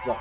Look.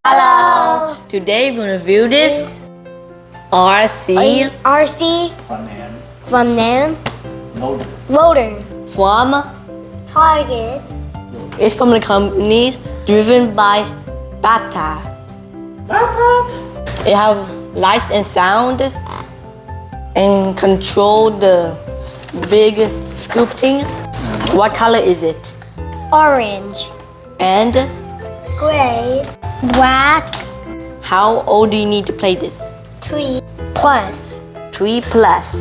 Hello! Today we're gonna review this RC Front end Loader. from Target. it's from the company driven by Bata. It have lights and sound and control the big scoop thing. What color is it? Orange. And Gray. Black. how old do you need to play this? 3 plus. 3 plus.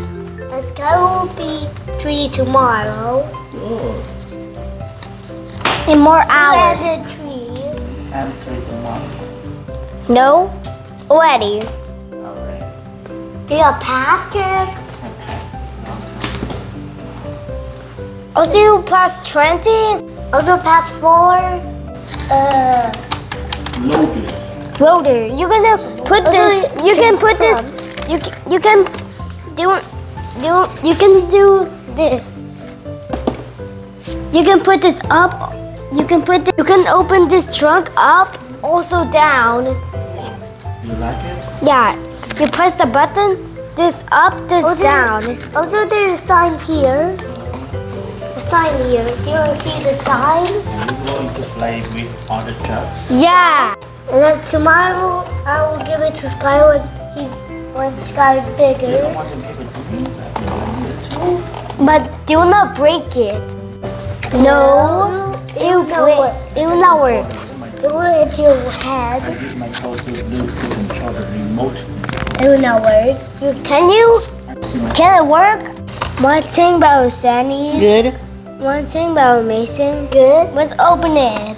Let's go be 3 tomorrow. In more hours. and 3 tomorrow. No. Already. Alright. You got past it. Also past 20. Also past 4. Loader. You're gonna put this. You can put this. You can do this. You can put this up. You can open this trunk up, also down. You like it? Yeah. You press the button. This up, this down. Also, there's a sign here. A sign here. Do you want to see the sign? Are you going to play with other trucks? Yeah. And then tomorrow I will give it to Sky when Sky's bigger. You don't want to give it to me, but you want it to. But do not break it. No. It will break. It will not work. It will hit your head. I use my Bluetooth and control the remote. It will not work. Can you? Can it work? One thing about Sunny. Good. One thing about Mason. Good. Let's open it.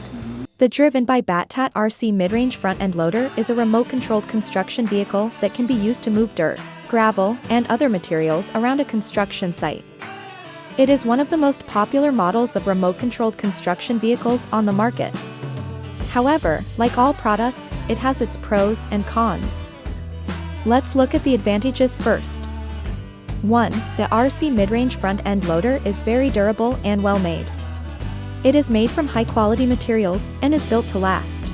The driven by Battat RC Midrange Front End Loader is a remote-controlled construction vehicle that can be used to move dirt, gravel, and other materials around a construction site. It is one of the most popular models of remote-controlled construction vehicles on the market. However, like all products, it has its pros and cons. Let's look at the advantages first. 1. The RC Midrange Front End Loader is very durable and well-made. It is made from high-quality materials and is built to last.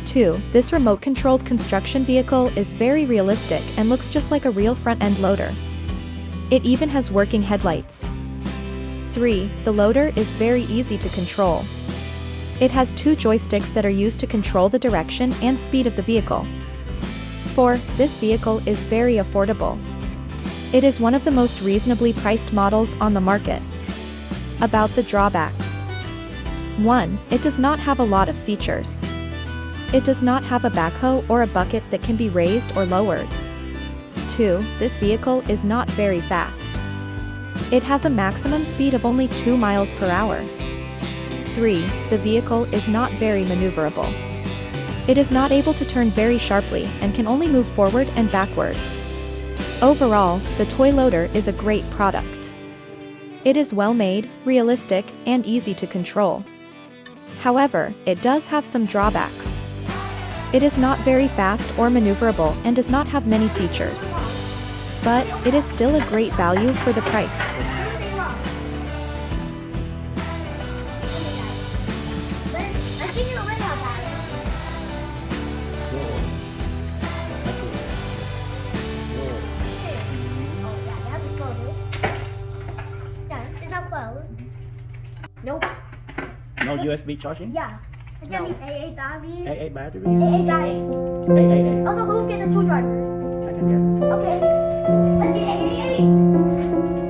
2. This remote-controlled construction vehicle is very realistic and looks just like a real front-end loader. It even has working headlights. 3. The loader is very easy to control. It has 2 joysticks that are used to control the direction and speed of the vehicle. 4. This vehicle is very affordable. It is one of the most reasonably priced models on the market. About the drawbacks. 1. It does not have a lot of features. It does not have a backhoe or a bucket that can be raised or lowered. 2. This vehicle is not very fast. It has a maximum speed of only 2 miles per hour. 3. The vehicle is not very maneuverable. It is not able to turn very sharply and can only move forward and backward. Overall, the toy loader is a great product. It is well made, realistic, and easy to control. However, it does have some drawbacks. It is not very fast or maneuverable and does not have many features. But, it is still a great value for the price. I think you're right about it. Oh yeah, you have to close it. Yeah, it's not closed. Nope. No USB charging? Yeah. It's gonna need AA battery. AA battery? AA battery. AA. Also, who gets a screwdriver? I can get it. Okay. Let's get AA.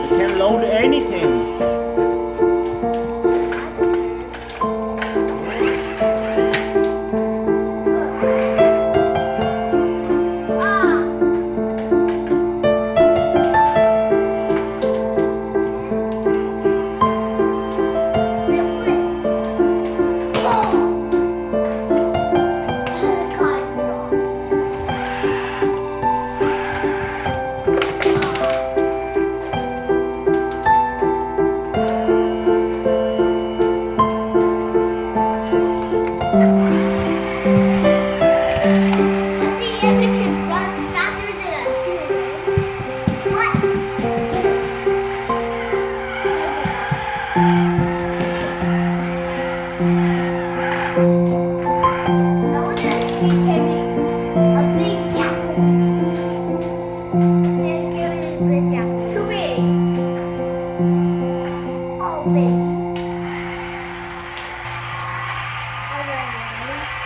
It can load anything. Let's see if it can run faster than a human. What? I wonder if we can make a big jacket. Let's give it a big jacket. Too big. Oh, big. Alright.